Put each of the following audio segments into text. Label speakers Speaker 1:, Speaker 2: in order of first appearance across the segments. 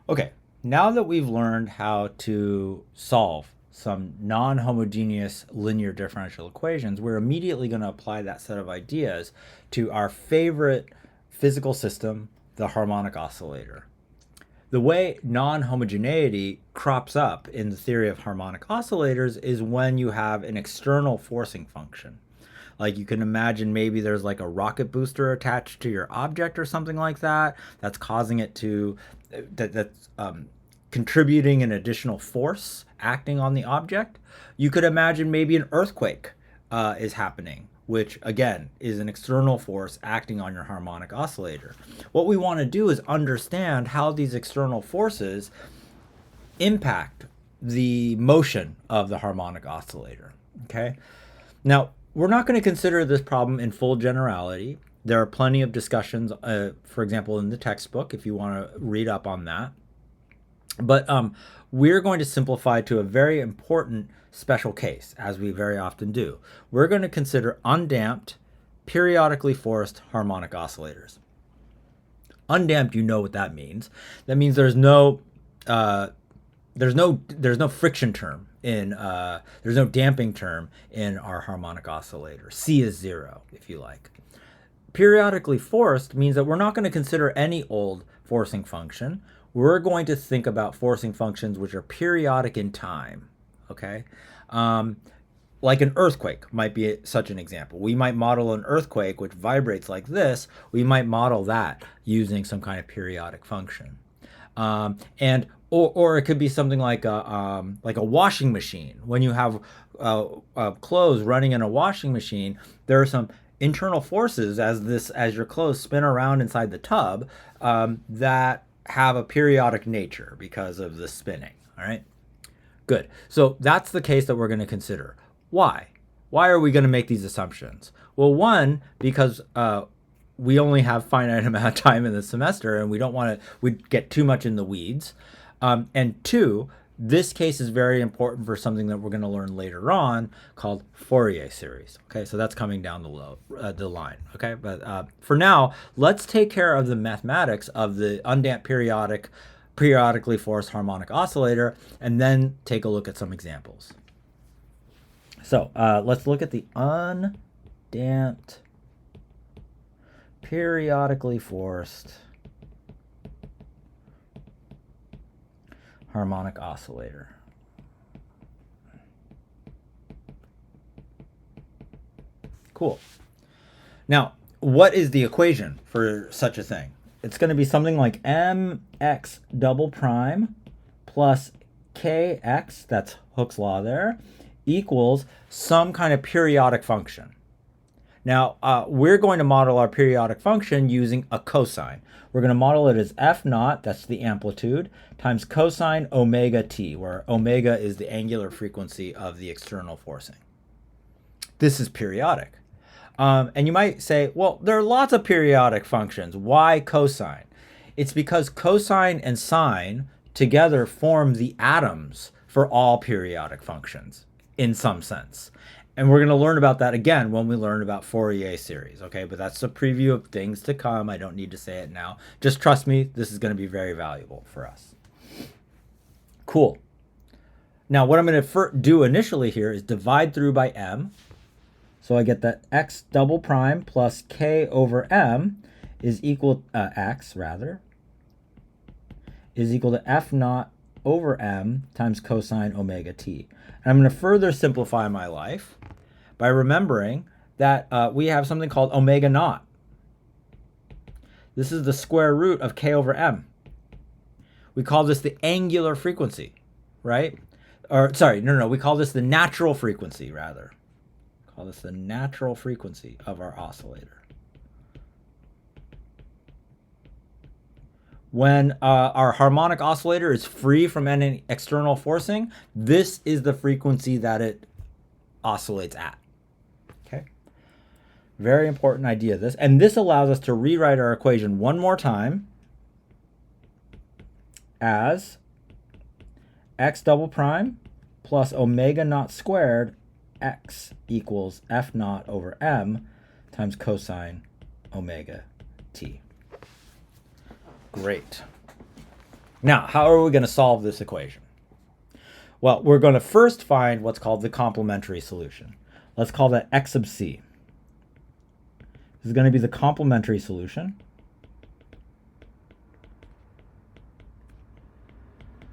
Speaker 1: Okay, now that we've learned how to solve some non-homogeneous linear differential equations, we're immediately going to apply that set of ideas to our favorite physical system, the harmonic oscillator. The way non-homogeneity crops up in the theory of harmonic oscillators is when you have an external forcing function. Like you can imagine maybe there's like a rocket booster attached to your object or something like that that's causing it to that's contributing an additional force acting on the object. You could imagine maybe an earthquake is happening, which again is an external force acting on your harmonic oscillator. What we want to do is understand how these external forces impact the motion of the harmonic oscillator. Okay. Now, we're not going to consider this problem in full generality. There are plenty of discussions, for example, in the textbook, if you want to read up on that. But we're going to simplify to a very important special case, as we very often do. We're going to consider undamped, periodically forced harmonic oscillators. Undamped, you know what that means. That means there's no friction term in there's no damping term in our harmonic oscillator. C is 0, if you like. Periodically forced means that we're not going to consider any old forcing function. We're going to think about forcing functions which are periodic in time. Okay, like an earthquake might be such an example. We might model an earthquake which vibrates like this. We might model that using some kind of periodic function. And or it could be something like a washing machine. When you have clothes running in a washing machine, there are some internal forces as your clothes spin around inside the tub that have a periodic nature because of the spinning. All right, good. So that's the case that we're going to consider. Why? Why are we going to make these assumptions? Well, one, because we only have finite amount of time in the semester and we don't want to get too much in the weeds. And two, this case is very important for something that we're going to learn later on called Fourier series. Okay, so that's coming down the line. Okay, but for now, let's take care of the mathematics of the undamped periodically forced harmonic oscillator, and then take a look at some examples. So let's look at the undamped periodically forced harmonic oscillator. Cool. Now, what is the equation for such a thing? It's going to be something like mx double prime plus kx, that's Hooke's law there, equals some kind of periodic function. Now, we're going to model our periodic function using a cosine. We're going to model it as f naught, that's the amplitude, times cosine omega t, where omega is the angular frequency of the external forcing. This is periodic. And you might say, well, there are lots of periodic functions. Why cosine? It's because cosine and sine together form the atoms for all periodic functions in some sense. And we're going to learn about that again when we learn about Fourier series, okay? But that's a preview of things to come. I don't need to say it now. Just trust me, this is going to be very valuable for us. Cool. Now, what I'm going to do initially here is divide through by m. So I get that x double prime plus k over m is equal, x rather, is equal to f naught over m times cosine omega t. And I'm going to further simplify my life by remembering that we have something called omega naught. This is the square root of k over m. We call this the angular frequency, right? Or sorry, no, we call this the natural frequency rather. Call this the natural frequency of our oscillator. When our harmonic oscillator is free from any external forcing, this is the frequency that it oscillates at. Okay, very important idea this. And this allows us to rewrite our equation one more time as x double prime plus omega naught squared x equals f naught over m times cosine omega t. Great. Now, how are we going to solve this equation? Well, we're going to first find what's called the complementary solution. Let's call that x sub c. This is going to be the complementary solution.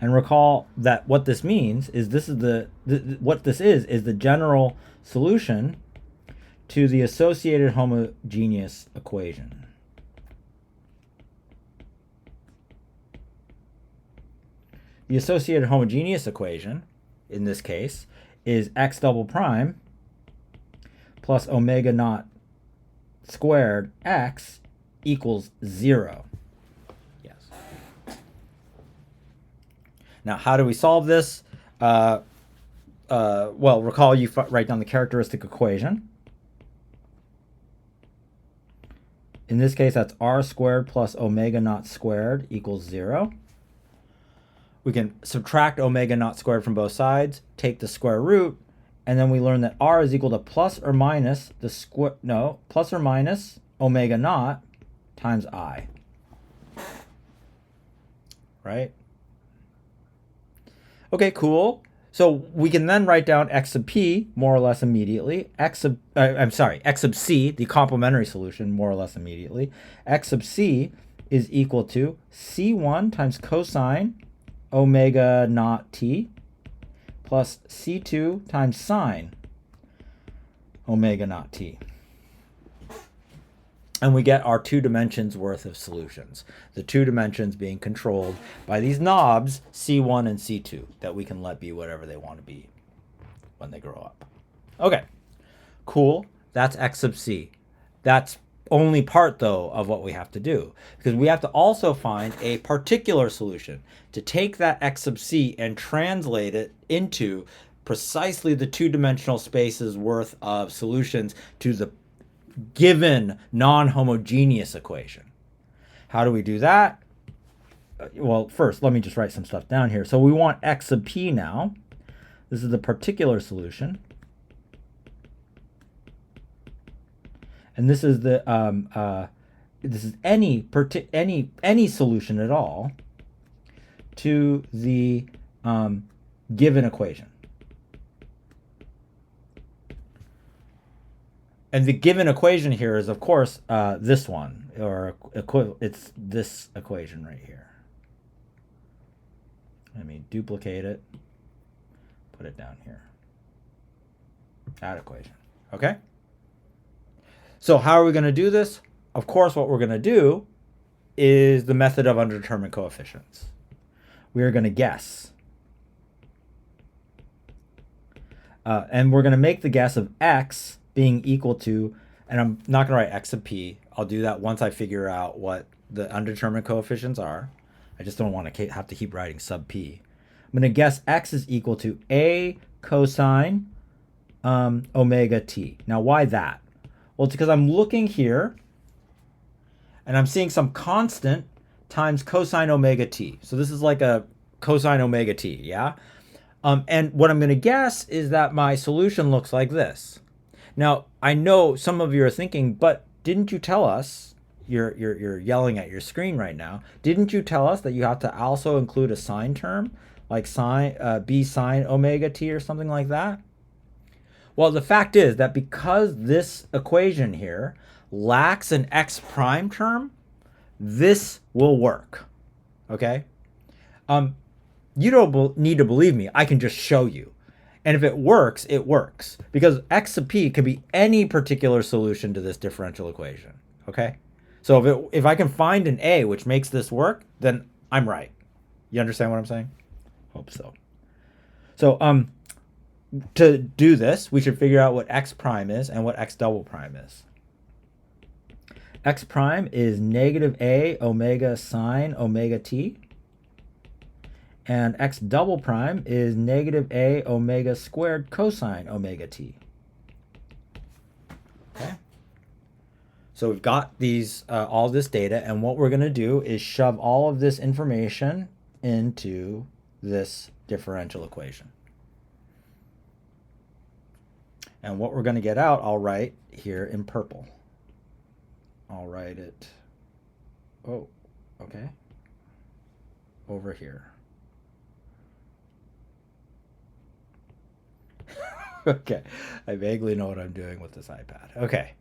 Speaker 1: And recall that what this means is this is the general solution to the associated homogeneous equation. The associated homogeneous equation, in this case, is x double prime plus omega naught squared x equals 0. Yes. Now, how do we solve this? Well, recall you write down the characteristic equation. In this case, that's r squared plus omega naught squared equals 0. We can subtract omega naught squared from both sides, take the square root, and then we learn that r is equal to plus or minus omega naught times I. Right? Okay, cool. So we can then write down x sub p more or less immediately. X sub c, the complementary solution, more or less immediately. X sub c is equal to c1 times cosine omega naught t plus c2 times sine omega naught t. And we get our 2 dimensions worth of solutions. The 2 dimensions being controlled by these knobs, C1 and C2, that we can let be whatever they want to be when they grow up. Okay, cool. That's x sub c. That's only part, though, of what we have to do, because we have to also find a particular solution to take that x sub c and translate it into precisely the 2-dimensional spaces worth of solutions to the given non-homogeneous equation. How do we do that? Well, first, let me just write some stuff down here. So we want x sub p now. This is the particular solution. And this is the this is any solution at all to the given equation. And the given equation here is, of course, this one, or it's this equation right here. Let me duplicate it, put it down here. That equation, okay? So how are we going to do this? Of course, what we're going to do is the method of undetermined coefficients. We are going to guess. And we're going to make the guess of x being equal to, and I'm not going to write x sub p. I'll do that once I figure out what the undetermined coefficients are. I just don't want to have to keep writing sub p. I'm going to guess x is equal to a cosine omega t. Now, why that? Well, it's because I'm looking here, and I'm seeing some constant times cosine omega t. So this is like a cosine omega t, yeah? And what I'm going to guess is that my solution looks like this. Now, I know some of you are thinking, but didn't you tell us, you're yelling at your screen right now, didn't you tell us that you have to also include a sine term, like b sine omega t or something like that? Well, the fact is that because this equation here lacks an x prime term, this will work, okay? You don't need to believe me. I can just show you. And if it works, it works. Because x sub p could be any particular solution to this differential equation, okay? So if I can find an a which makes this work, then I'm right. You understand what I'm saying? Hope so. So to do this, we should figure out what x prime is and what x double prime is. X prime is negative a omega sine omega t. And x double prime is negative a omega squared cosine omega t. Okay. So we've got these all this data, and what we're going to do is shove all of this information into this differential equation. And what we're going to get out, I'll write here in purple. I'll write it. Oh, okay. over here. Okay, I vaguely know what I'm doing with this iPad. Okay,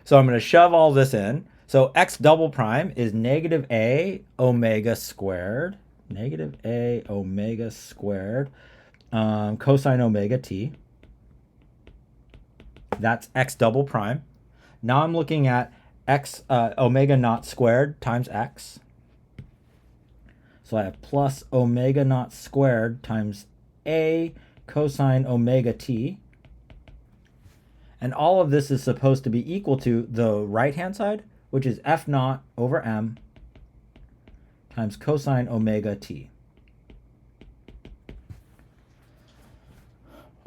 Speaker 1: so I'm going to shove all this in. So x double prime is negative a omega squared, negative a omega squared cosine omega t. That's x double prime. Now I'm looking at x omega naught squared times x. So I have plus omega naught squared times a cosine omega t. And all of this is supposed to be equal to the right-hand side, which is f naught over m times cosine omega t.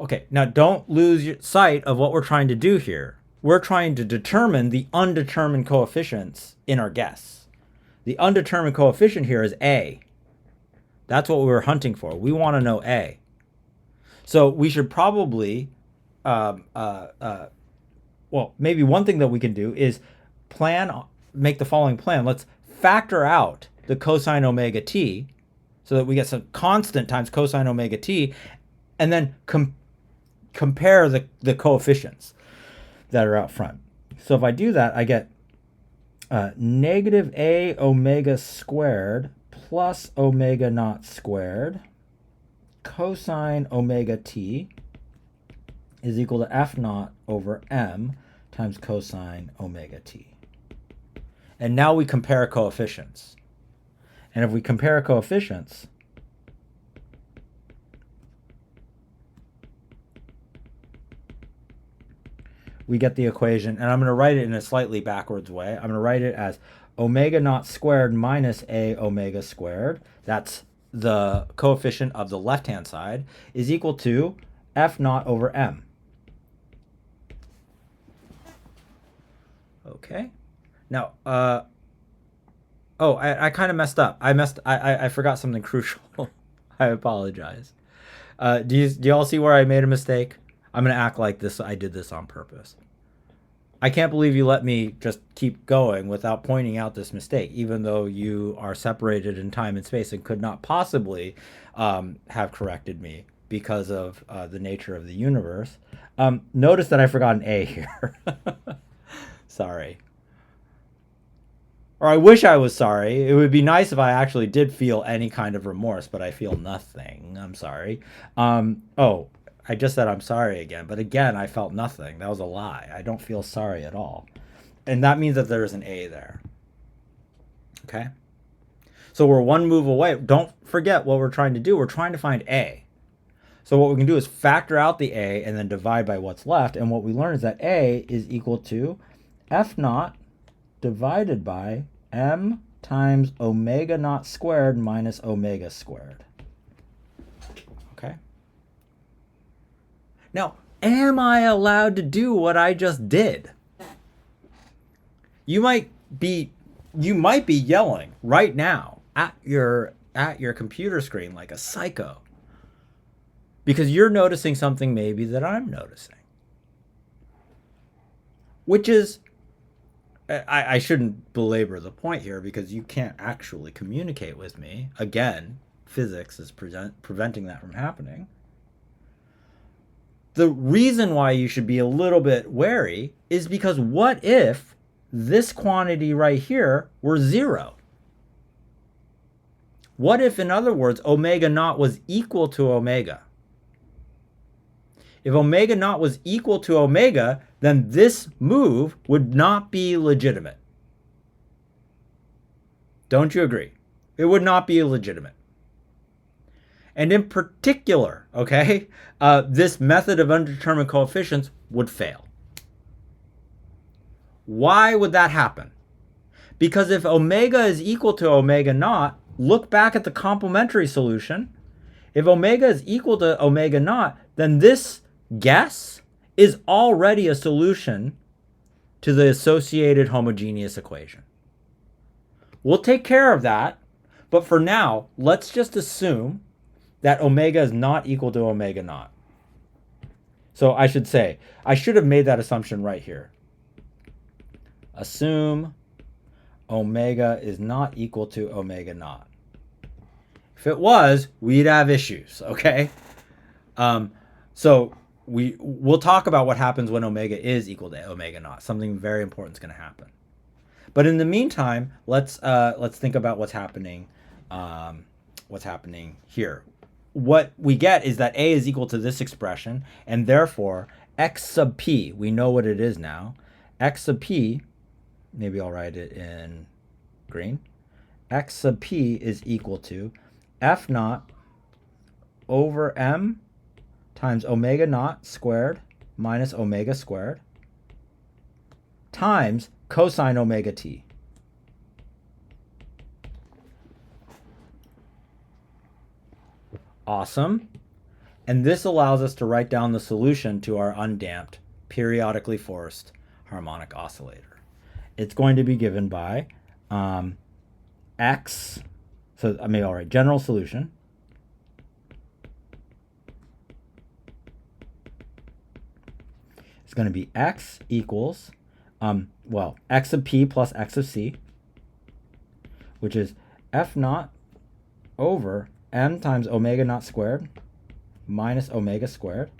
Speaker 1: Okay, now don't lose sight of what we're trying to do here. We're trying to determine the undetermined coefficients in our guess. The undetermined coefficient here is a. That's what we were hunting for. We want to know a. So we should probably, well, maybe one thing that we can do is make the following plan. Let's factor out the cosine omega t so that we get some constant times cosine omega t, and then compare the coefficients that are out front. So if I do that, I get negative a omega squared plus omega naught squared cosine omega t is equal to f naught over m times cosine omega t. And now we compare coefficients. And if we compare coefficients, we get the equation, and I'm going to write it in a slightly backwards way. I'm going to write it as omega naught squared minus a omega squared. That's the coefficient of the left-hand side, is equal to f naught over m. Okay. Now, I kind of messed up. I forgot something crucial. I apologize. Do you all see where I made a mistake? I'm going to act like this. I did this on purpose. I can't believe you let me just keep going without pointing out this mistake, even though you are separated in time and space and could not possibly have corrected me because of the nature of the universe. Notice that I forgot an A here. Sorry. Or I wish I was sorry. It would be nice if I actually did feel any kind of remorse, but I feel nothing. I'm sorry. Oh, I just said I'm sorry again, but again, I felt nothing. That was a lie. I don't feel sorry at all. And that means that there's an A there. Okay? So we're one move away. Don't forget what we're trying to do. We're trying to find A. So what we can do is factor out the A and then divide by what's left. And what we learn is that A is equal to f naught divided by m times omega naught squared minus omega squared. Okay? Now, am I allowed to do what I just did? You might be yelling right now at your computer screen like a psycho because you're noticing something maybe that I'm noticing. Which is, I shouldn't belabor the point here because you can't actually communicate with me. Again, physics is preventing that from happening. The reason why you should be a little bit wary is because what if this quantity right here were zero? What if, in other words, omega naught was equal to omega? If omega naught was equal to omega, then this move would not be legitimate. Don't you agree? It would not be legitimate. And in particular, okay, this method of undetermined coefficients would fail. Why would that happen? Because if omega is equal to omega naught, look back at the complementary solution. If omega is equal to omega naught, then this guess is already a solution to the associated homogeneous equation. We'll take care of that, but for now, let's just assume that omega is not equal to omega naught. So I should have made that assumption right here. Assume omega is not equal to omega naught. If it was, we'd have issues, okay? So we'll talk about what happens when omega is equal to omega naught. Something very important is going to happen. But in the meantime, let's think about what's happening here. What we get is that a is equal to this expression, and therefore x sub p, we know what it is now. X sub p, maybe I'll write it in green. X sub p is equal to f naught over m times omega naught squared minus omega squared times cosine omega t. Awesome. And this allows us to write down the solution to our undamped, periodically forced harmonic oscillator. It's going to be given by x, so I mean, all right, general solution. It's going to be x equals, x sub p plus x of c, which is f naught over m times omega naught squared minus omega squared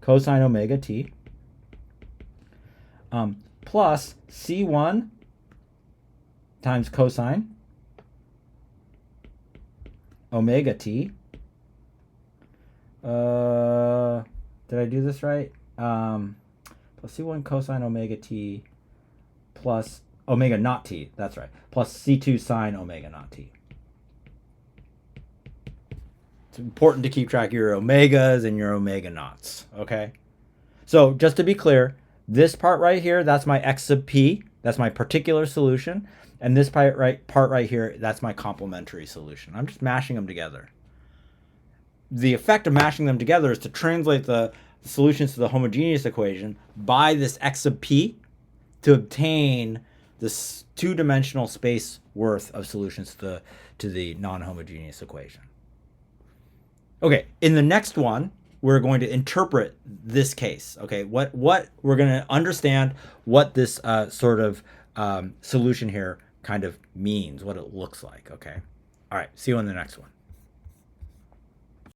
Speaker 1: cosine omega t plus c1 times cosine omega t. Did I do this right? Plus c1 cosine omega t plus omega naught t. That's right. Plus c2 sine omega naught t. It's important to keep track of your omegas and your omega naughts, okay? So just to be clear, this part right here, that's my x sub p. That's my particular solution. And this part right here, that's my complementary solution. I'm just mashing them together. The effect of mashing them together is to translate the solutions to the homogeneous equation by this x sub p to obtain this two-dimensional space worth of solutions to the non-homogeneous equation. Okay, in the next one, we're going to interpret this case. Okay, what we're going to understand what this sort of solution here kind of means, what it looks like. Okay, all right, see you in the next one.